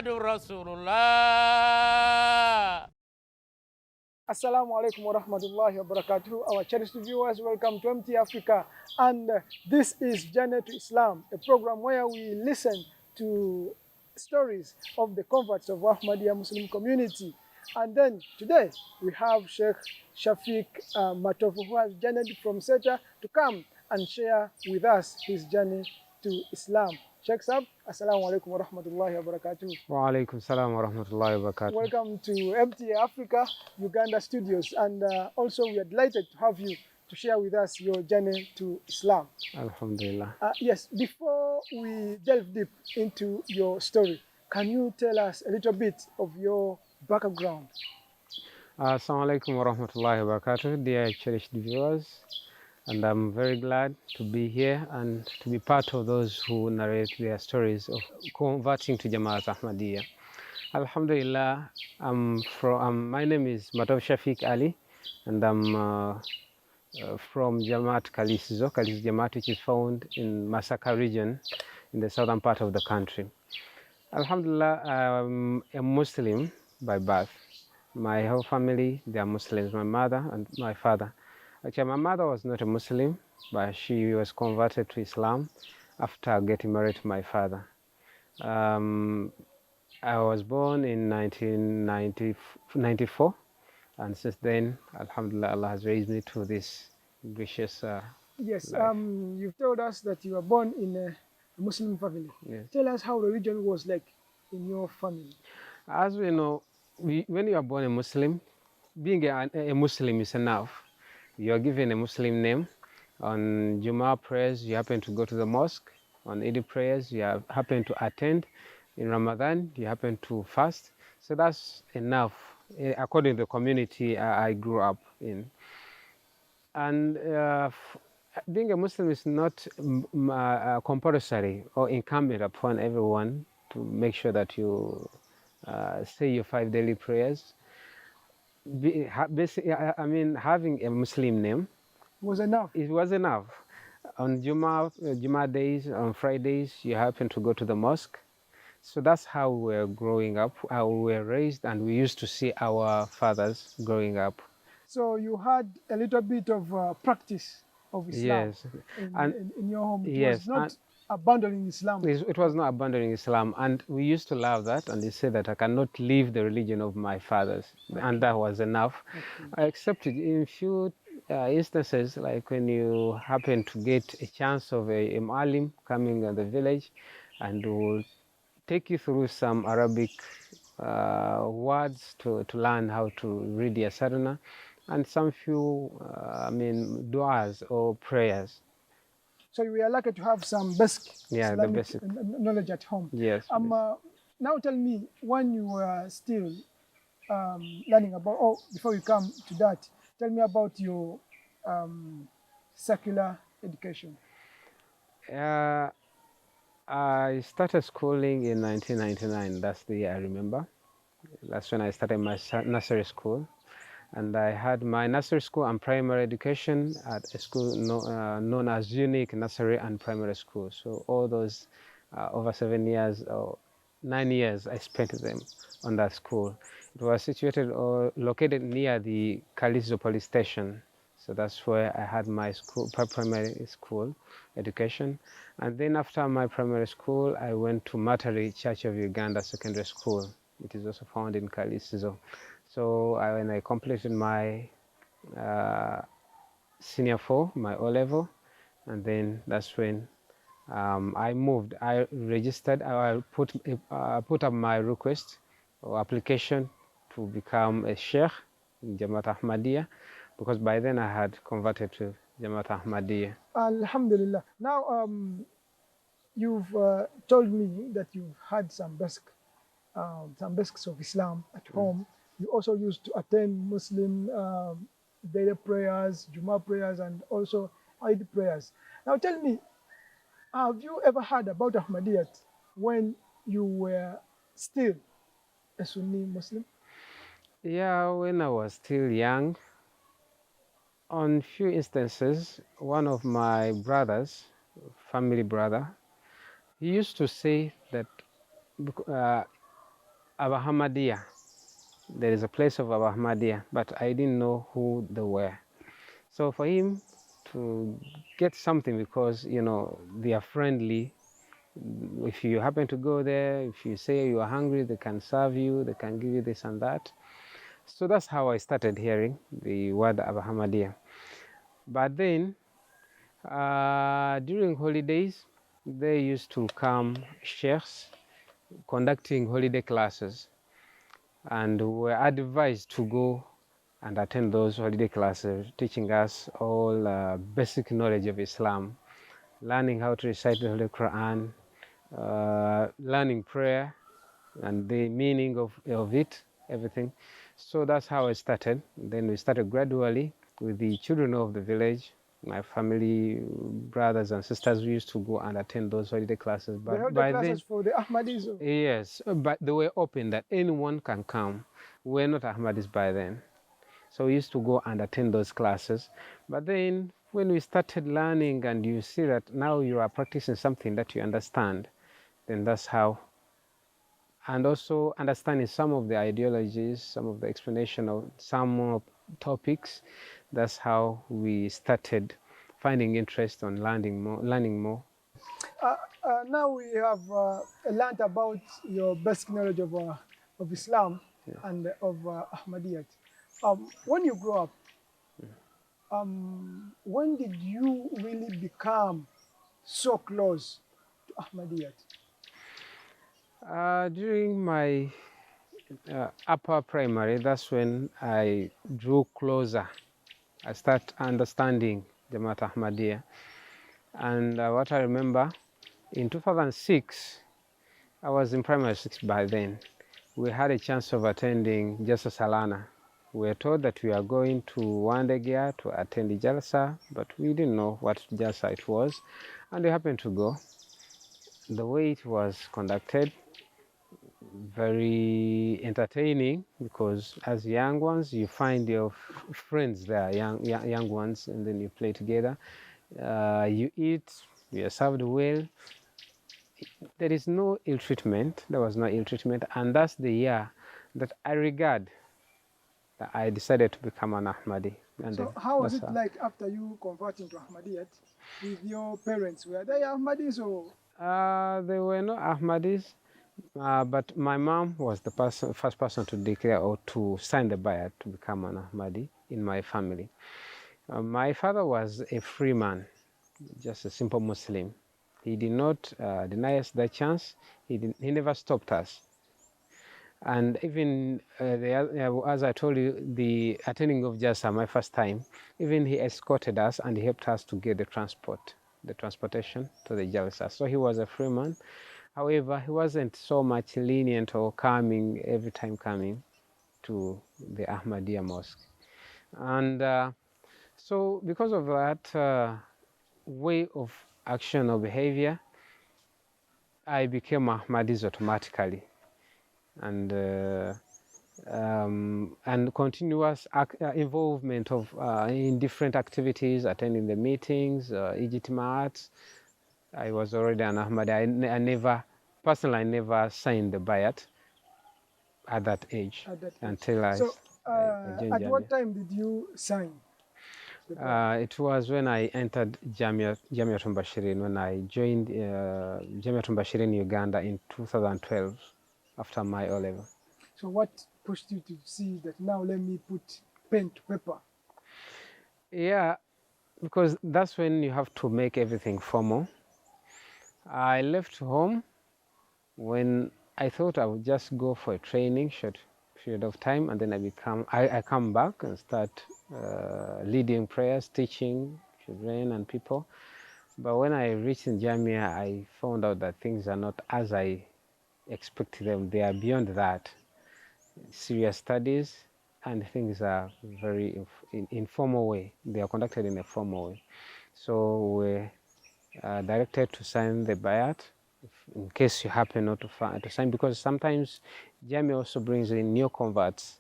Muhammadur Rasulullah. Assalamu alaikum wa rahmatullahi wa barakatuh. Our cherished viewers, welcome to MTA Africa. And this is Journey to Islam, a program where we listen to stories of the converts of Ahmadiyya Muslim community. And then today we have Sheikh Shafik Matovu, who has journeyed from Seta to come and share with us his journey to Islam. Sheikh Sab, Assalamu alaikum wa rahmatullahi wa barakatuh. Wa alaikum salam wa rahmatullahi wa barakatuh. Welcome to MTA Africa Uganda Studios, and also we are delighted to have you to share with us your journey to Islam. Alhamdulillah. Yes, before we delve deep into your story, can you tell us a little bit of your background? Assalamu alaikum wa rahmatullahi wa barakatuh, dear cherished viewers. And I'm very glad to be here and to be part of those who narrate their stories of converting to Jamaat Ahmadiyya. Alhamdulillah, my name is Matovu Shafik Ali, and I'm from Jamaat Kalisizo Jamaat, which is found in Masaka region in the southern part of the country. Alhamdulillah, I'm a Muslim by birth. My whole family, they are Muslims, my mother and my father. Actually, my mother was not a Muslim, but she was converted to Islam after getting married to my father. I was born in 1994, and since then, Alhamdulillah, Allah has raised me to this gracious Yes, life. you've told us that you were born in a Muslim family. Yes. Tell us how religion was like in your family. As we know, when you are born a Muslim, being a Muslim is enough. You are given a Muslim name. On Jummah prayers, you happen to go to the mosque. On Eid prayers, you happen to attend. In Ramadan, you happen to fast. So that's enough, according to the community I grew up in. And being a Muslim is not compulsory or incumbent upon everyone to make sure that you say your 5 daily prayers. Basically, I mean, having a Muslim name Was enough. it was enough. On Jummah days, on Fridays, you happen to go to the mosque. So that's how we were growing up, how we were raised, and we used to see our fathers growing up. So you had a little bit of practice of Islam Yes, and in your home. It yes, was not abandoning Islam. it was not abandoning Islam, and we used to love that. And they said that I cannot leave the religion of my fathers, and that was enough. I accepted in few instances, like when you happen to get a chance of a Mu'allim coming in the village, and will take you through some Arabic words to learn how to read the Sadhana, and some few, du'as or prayers. So you were lucky to have some basic Yeah, the Islamic basic. knowledge at home. Yes. Now tell me, when you were still learning about, before you come to that, tell me about your secular education. I started schooling in 1999. That's the year I remember. That's when I started my nursery school. And I had my nursery school and primary education at a school known as Unique Nursery and Primary School. So all those over 7 years or 9 years, I spent them on that school. It was situated or located near the Kalizo police station. So that's where I had my school, primary school education. And then after my primary school, I went to Matari Church of Uganda Secondary School. It is also found in Kalizo. So when I completed my senior 4, my O level, and then that's when I moved. I registered. I put up my request or application to become a sheikh in Jamaat Ahmadiyya, because by then I had converted to Jamaat Ahmadiyya. Alhamdulillah. Now you've told me that you've had some basics of Islam at home. You also used to attend Muslim daily prayers, Jummah prayers, and also Eid prayers. Now tell me, have you ever heard about Ahmadiyyat when you were still a Sunni Muslim? Yeah, when I was still young, on few instances, one of my brothers, family brother, he used to say that Ahmadiyya. There is a place of Ahmadiyya, but I didn't know who they were. So for him to get something, because they are friendly. If you happen to go there, if you say you are hungry, they can serve you, they can give you this and that. So that's how I started hearing the word Ahmadiyya. But then during holidays, they used to come sheikhs conducting holiday classes, and were advised to go and attend those holiday classes, teaching us all basic knowledge of Islam, learning how to recite the Holy Quran, learning prayer and the meaning of it, everything. So that's how I started. Then we started gradually with the children of the village. My family, brothers and sisters, we used to go and attend those holiday classes. They But held the by classes then, for the Ahmadis. yes, but they were open that anyone can come. We're not Ahmadis by then. So we used to go and attend those classes. But then when we started learning and you see that now you are practicing something that you understand, then that's how. And also understanding some of the ideologies, some of the explanation of some topics, that's how we started finding interest on learning more. Now we have learned about your basic knowledge of Islam and of Ahmadiyyat. When you grow up, when did you really become so close to Ahmadiyyat? During my upper primary, that's when I drew closer. I start understanding Jamaat Ahmadiyya. And what I remember, in 2006, I was in primary 6 by then. We had a chance of attending Jalsa Salana. We were told that we are going to Wandegia to attend the Jalsa, but we didn't know what Jalsa it was, and we happened to go. The way it was conducted, very entertaining, because as young ones, you find your friends there, young ones, and then you play together. You eat, you are served well. There is no ill treatment. There was no ill treatment, and that's the year that I regard that I decided to become an Ahmadi. And So how was that's it like after you converting to Ahmadiyyat with your parents? Were they Ahmadis or? There were no Ahmadis, but my mom was the first person to declare or to sign the bayat to become an Ahmadi in my family. My father was a free man, just a simple Muslim. He did not deny us that chance. He never stopped us. And even as I told you, the attending of Jasa, my first time, even he escorted us and he helped us to get the transportation to the Jalsa. So he was a free man. However, he wasn't so much lenient or coming every time coming to the Ahmadiyya mosque. And so because of that way of action or behavior, I became Ahmadis automatically. And continuous involvement of in different activities, attending the meetings, ijtimaats. I was already an Ahmadi. I never, personally, I never signed the bayat at that age At that age. until I So, joined at what Jamia. time did you sign the bayat? It was when I entered Jamia Tumbashirin, when I joined Jamia Tumbashirin Uganda in 2012 after my O-level. So, what pushed you to see that now let me put pen to paper? Yeah, because that's when you have to make everything formal. I left home when I thought I would just go for a training, short period of time, and then I come back and start leading prayers, teaching children and people. But when I reached in Jamia, I found out that things are not as I expected them. They are beyond that. Serious studies and things are very informal way. They are conducted in a formal way. So we're directed to sign the bayat in case you happen not to sign, because sometimes Jamia also brings in new converts.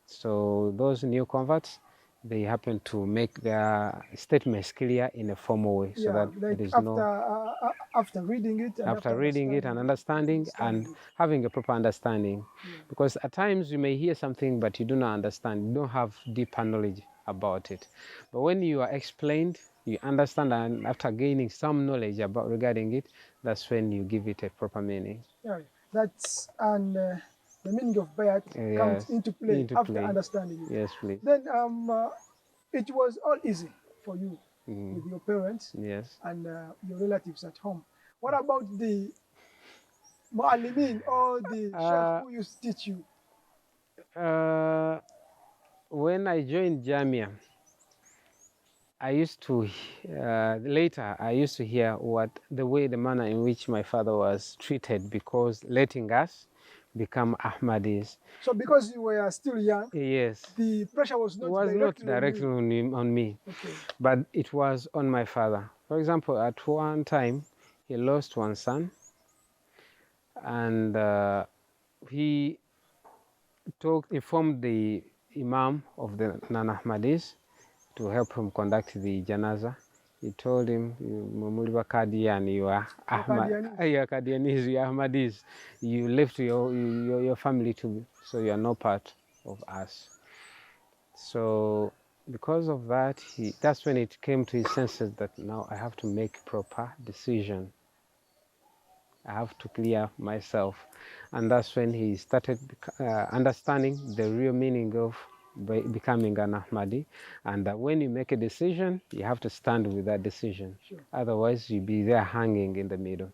So those new converts, they happen to make their statements clear in a formal way, so that like there is after reading it and after reading it and understanding and having a proper understanding. Because at times you may hear something but you do not understand, you don't have deeper knowledge about it. But when you are explained, you understand, and after gaining some knowledge about regarding it, that's when you give it a proper meaning. That's the meaning of bayat comes into play after understanding it. Yes, please. Then it was all easy for you with your parents and your relatives at home. What about the mu'allimin or the sheikh who used to teach you? When I joined Jamia, I used to later I used to hear the manner in which my father was treated, because letting us become Ahmadis. So because you were still young, yes, the pressure was not directly on me, okay, but it was on my father. For example, at one time he lost one son, and he informed the Imam of the Non-Ahmadis to help him conduct the janaza. He told him, "Mumuliwa Kadian, you are Kadianis, you are Ahmadis. You left your family so you are no part of us." So because of that, that's when it came to his senses that now I have to make proper decision. I have to clear myself. And that's when he started understanding the real meaning of becoming an Ahmadi. And that when you make a decision, you have to stand with that decision. Sure. Otherwise, you'll be there hanging in the middle.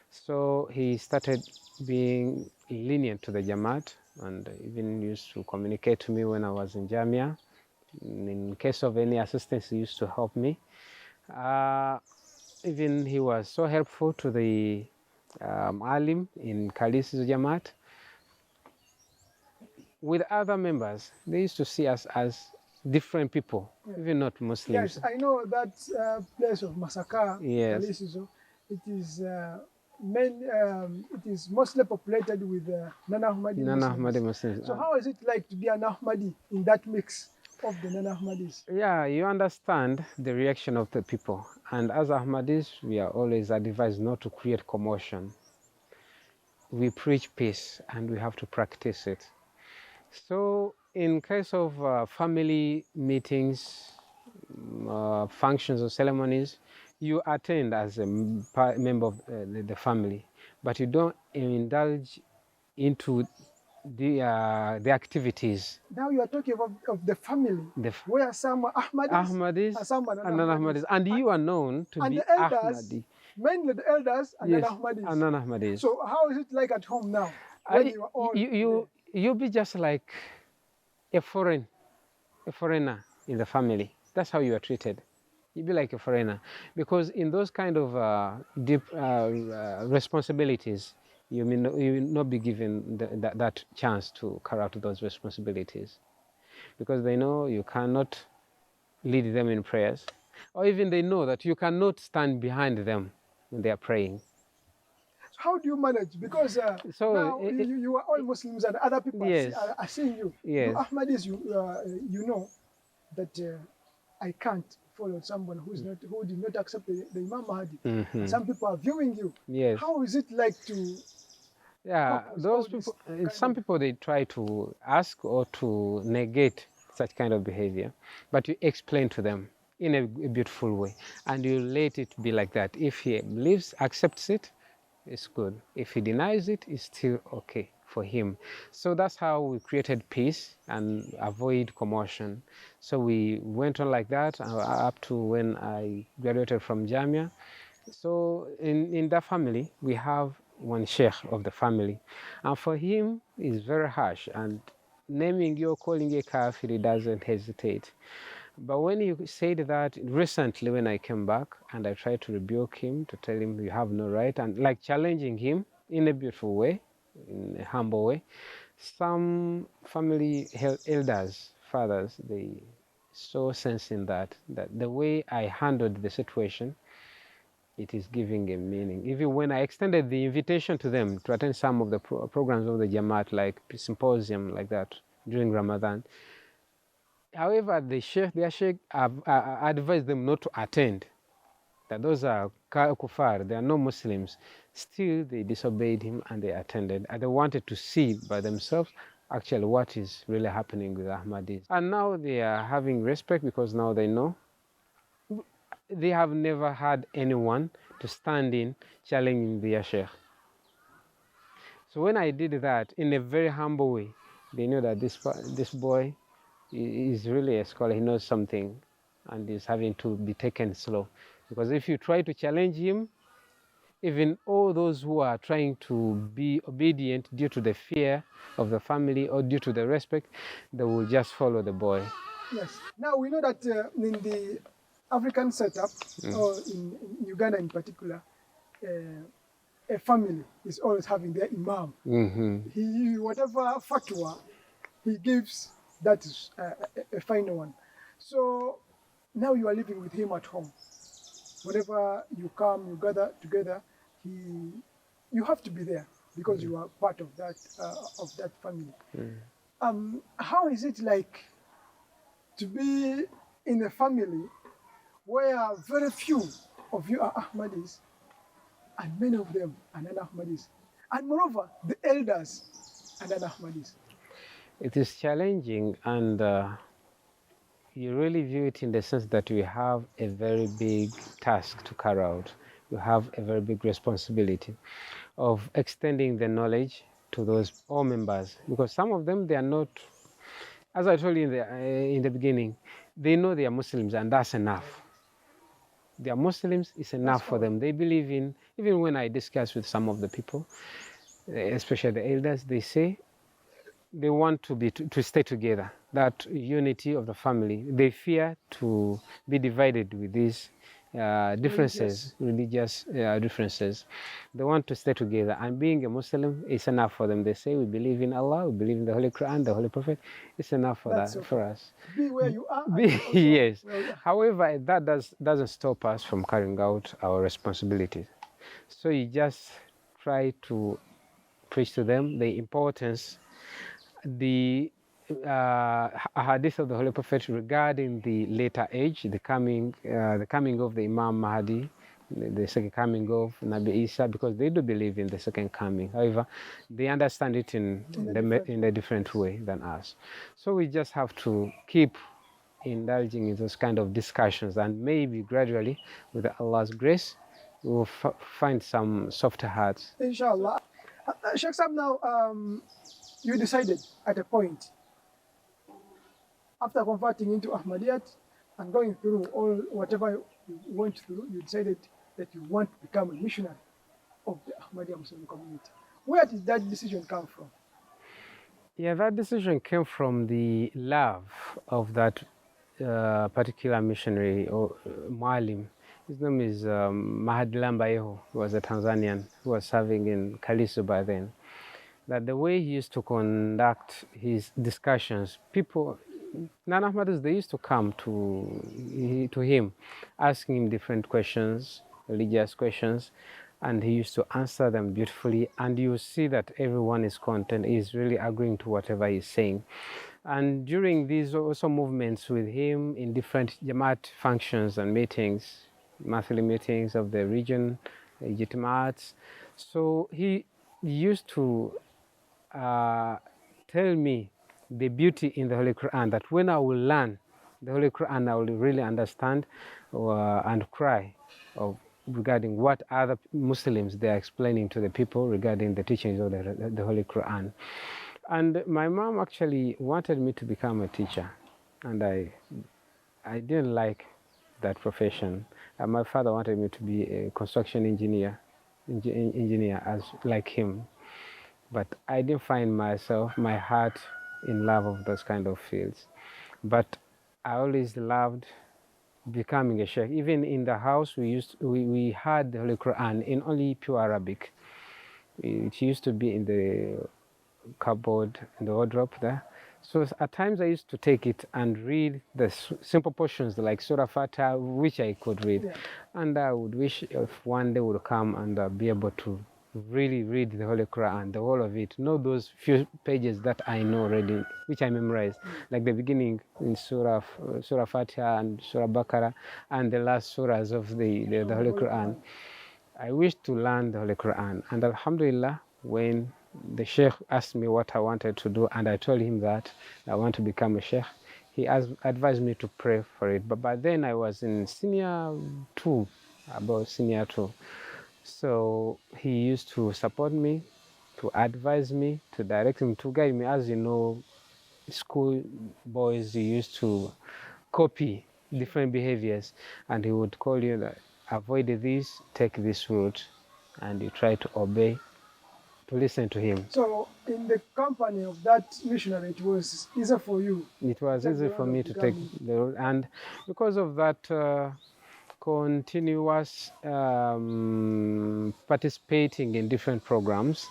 So he started being lenient to the Jamaat, and even used to communicate to me when I was in Jamia. In case of any assistance, he used to help me. Even he was so helpful to the Alim in Khalisi's Jamaat. With other members, they used to see us as different people, even not Muslims. Yes, I know that place of Masaka, Kalisizo, it is mostly populated with non-Ahmadi Muslims. So how is it like to be an Ahmadi in that mix of the non-Ahmadis? Yeah, you understand the reaction of the people. And as Ahmadis, we are always advised not to create commotion. We preach peace and we have to practice it. So in case of family meetings, functions or ceremonies, you attend as a member of the family, but you don't indulge into the activities. Now you are talking of the family, where some are Ahmadis and some are non-Ahmadis. And you are known to be the elders, Ahmadi. Mainly the elders and non-Ahmadis. So how is it like at home now? When you are all you'll be just like a foreigner in the family. That's how you are treated. You'll be like a foreigner, because in those kind of deep responsibilities, you will not be given that chance to carry out those responsibilities, because they know you cannot lead them in prayers, or even they know that you cannot stand behind them when they are praying. So how do you manage? Because now you are all Muslims and other people are seeing you. You Ahmadis, you know that I can't follow someone who did not accept the Imam Mahdi. And some people are viewing you. How is it like to? Yeah, those people. Some people, they try to ask or to negate such kind of behavior, but you explain to them in a beautiful way, and you let it be like that. If he believes, accepts it, it's good. If he denies it, it's still okay for him. So that's how we created peace and avoid commotion. So we went on like that up to when I graduated from Jamia. So in that family, we have one sheikh of the family, and for him, it's very harsh, and naming you, calling a kafir, he doesn't hesitate. But when he said that recently, when I came back and I tried to rebuke him, to tell him you have no right, and like challenging him in a beautiful way, in a humble way, some family elders, fathers, they saw sense in that the way I handled the situation, it is giving a meaning. Even when I extended the invitation to them to attend some of the programs of the Jamaat, like symposium like that during Ramadan, However, their sheikh advised them not to attend, that those are kuffar, they are no Muslims. Still, they disobeyed him and they attended. And they wanted to see by themselves actually what is really happening with Ahmadis. And now they are having respect because now they know. They have never had anyone to stand in challenging their sheikh. So when I did that in a very humble way, they know that this boy is really a scholar. He knows something and is having to be taken slow. Because if you try to challenge him, even all those who are trying to be obedient due to the fear of the family or due to the respect, they will just follow the boy. Yes. Now we know that in the African setup, or in Uganda in particular, a family is always having their imam. He, whatever fatwa he gives, that is a final one. So now you are living with him at home. Whenever you come, you gather together, you have to be there because you are part of that family. How is it like to be in a family where very few of you are Ahmadis and many of them are non-Ahmadis, and moreover, the elders are non-Ahmadis? It is challenging, and you really view it in the sense that you have a very big task to carry out. You have a very big responsibility of extending the knowledge to those all members, because some of them, they are not, as I told you in the beginning, they know they are Muslims and that's enough. They are Muslims, it's enough for them. They believe in, even when I discuss with some of the people, especially the elders, they say they want to stay together, that unity of the family. They fear to be divided with these religious differences. They want to stay together, and being a Muslim is enough for them. They say, we believe in Allah, we believe in the Holy Quran, the Holy Prophet. It's enough for for us. Be where you are. Yes. However, that doesn't stop us from carrying out our responsibilities. So you just try to preach to them the importance, the hadith of the Holy Prophet regarding the later age, the coming of the Imam Mahdi, the second coming of Nabi Isa, because they do believe in the second coming. However, they understand it in a different way than us. So we just have to keep indulging in those kind of discussions, and maybe gradually, with Allah's grace, we will find some softer hearts. Inshallah. Sheikh Sam, now you decided at a point, after converting into Ahmadiyyat and going through whatever you went through, you decided that you want to become a missionary of the Ahmadiyya Muslim community. Where did that decision come from? Yeah, that decision came from the love of that particular missionary or Mualim. His name is Mahdi Lambayeho. He was a Tanzanian who was serving in Kalisu by then. That the way he used to conduct his discussions, people, non-Ahmadis, they used to come to him, asking him different questions, religious questions, and he used to answer them beautifully. And you see that everyone is content, is really agreeing to whatever he's saying. And during these also movements with him in different Jamaat functions and meetings, monthly meetings of the region, Jamaats, so he used to tell me the beauty in the Holy Quran, that when I will learn the Holy Quran, I will really understand and cry regarding what other Muslims they are explaining to the people regarding the teachings of the Holy Quran. And my mom actually wanted me to become a teacher, and I didn't like that profession. My father wanted me to be a construction engineer as like him. But I didn't find my heart in love of those kind of fields. But I always loved becoming a sheikh. Even in the house, we had the Holy Quran in only pure Arabic. It used to be in the cupboard, in the wardrobe there. So at times I used to take it and read the simple portions like Surah Fatiha, which I could read. Yeah. And I would wish if one day would come and be able to really read the Holy Quran, the whole of it. Know those few pages that I know already, which I memorized, like the beginning in Surah Fatiha and Surah Baqarah, and the last surahs of the Holy Quran. I wish to learn the Holy Quran, and Alhamdulillah, when the Sheikh asked me what I wanted to do, and I told him that I want to become a Sheikh, he advised me to pray for it. But by then I was in senior two, about senior two. So he used to support me, to advise me, to direct me, to guide me. As you know, school boys used to copy different behaviors, and he would call you that avoid this, take this route, and you try to obey, to listen to him. So in the company of that missionary, it was easy for you. It was easy for me to take the route, and because of that continuous participating in different programs,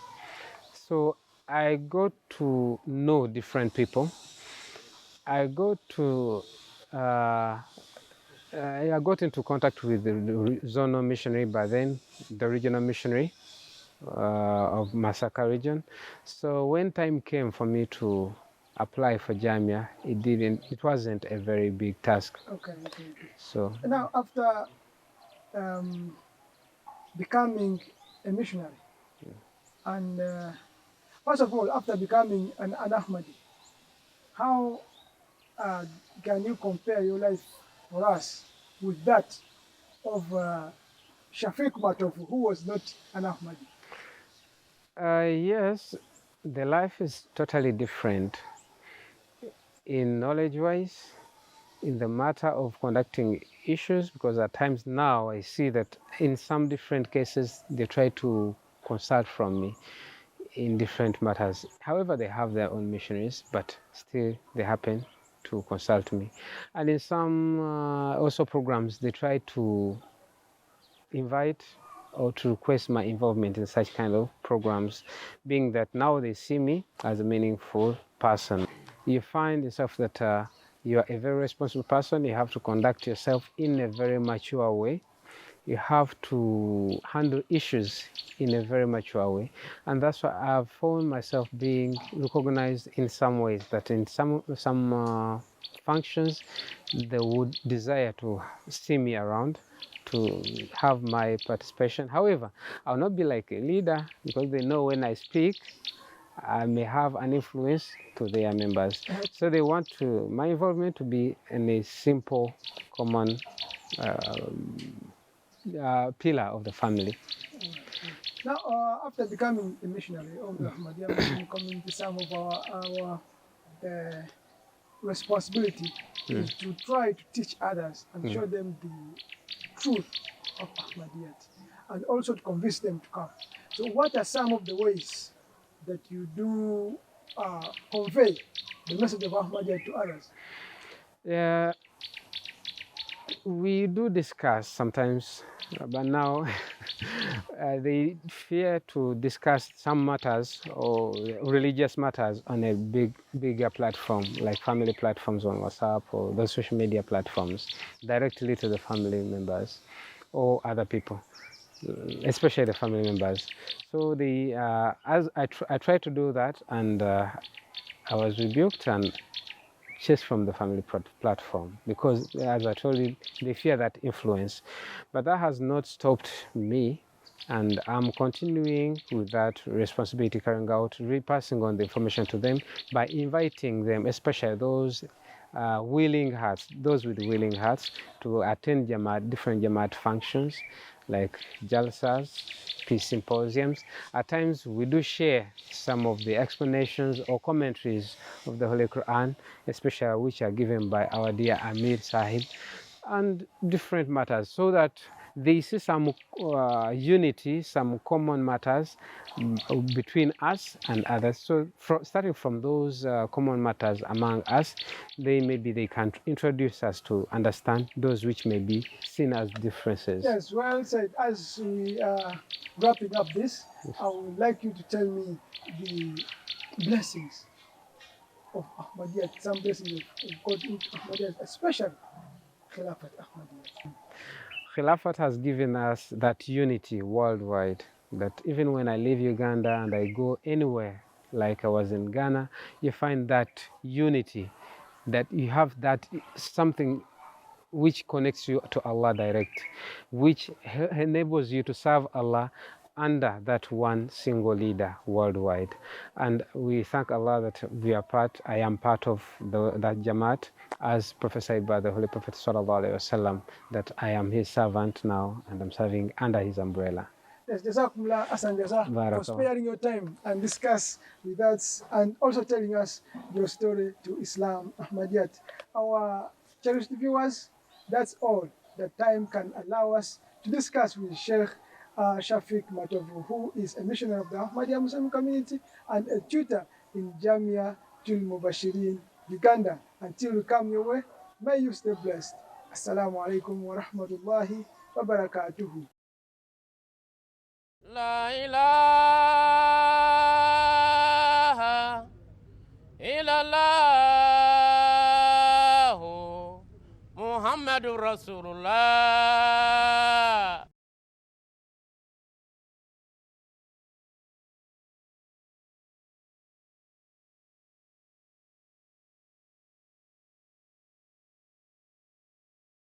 so I got to know different people. I got to I got into contact with the zonal missionary, by then the regional missionary of Masaka region. So when time came for me to apply for Jamia, it wasn't a very big task. Okay. So Now, after becoming a missionary, and first of all, after becoming an Ahmadi, how can you compare your life for us with that of Shafik Matovu, who was not an Ahmadi? yes, the life is totally different in knowledge-wise, in the matter of conducting issues, because at times now I see that in some different cases they try to consult from me in different matters. However, they have their own missionaries, but still they happen to consult me. And in some also programs, they try to invite or to request my involvement in such kind of programs, being that now they see me as a meaningful person. You find yourself that you are a very responsible person. You have to conduct yourself in a very mature way. You have to handle issues in a very mature way. And that's why I've found myself being recognized in some ways, that in some functions, they would desire to see me around, to have my participation. However, I'll not be like a leader, because they know when I speak, I may have an influence to their members. So they want my involvement to be in a simple, common pillar of the family. Now, after becoming a missionary of the Ahmadiyya Muslim community, some of our responsibility is to try to teach others and show them the truth of Ahmadiyyat, and also to convince them to come. So what are some of the ways that you do convey the message of Ahmadiyyat to others? We do discuss sometimes, but now they fear to discuss some matters or religious matters on a bigger platform, like family platforms on WhatsApp or those social media platforms, directly to the family members or other people, especially the family members. So as I tried to do that, and I was rebuked and chased from the family platform, because, as I told you, they fear that influence. But that has not stopped me, and I'm continuing with that responsibility, carrying out, repassing on the information to them by inviting them, especially those willing hearts, those with willing hearts, to attend different Jamaat functions like Jalsas, peace symposiums. At times we do share some of the explanations or commentaries of the Holy Quran, especially which are given by our dear Amir Sahib, and different matters, so that they see some unity, some common matters between us and others. So starting from those common matters among us, maybe they can introduce us to understand those which may be seen as differences. Yes, well said. As we are wrapping up this, I would like you to tell me the blessings of Ahmadiyyat, some blessings of God into Ahmadiyyat, especially Khilafat Ahmadiyyat. Khilafat has given us that unity worldwide. that even when I leave Uganda and I go anywhere, like I was in Ghana, you find that unity, that you have that something which connects you to Allah direct, which enables you to serve Allah under that one single leader worldwide. And we thank Allah that I am part of that Jamaat, as prophesied by the Holy Prophet Sallallahu Alaihi Wasallam, that I am his servant now and I'm serving under his umbrella. Yes, Jazakumullah Hasan Jaza for sparing your time and discuss with us and also telling us your story to Islam Ahmadiyat. Our cherished viewers, that's all that time can allow us to discuss with Sheikh Shafik Matovu, who is a missionary of the Ahmadiyya Muslim community and a tutor in Jamia Tul Mubashirin, Uganda. Until we come your way, may you stay blessed. Assalamu alaikum wa rahmatullahi wa barakatuhu. La ilaha illallah Muhammadur Rasulullah.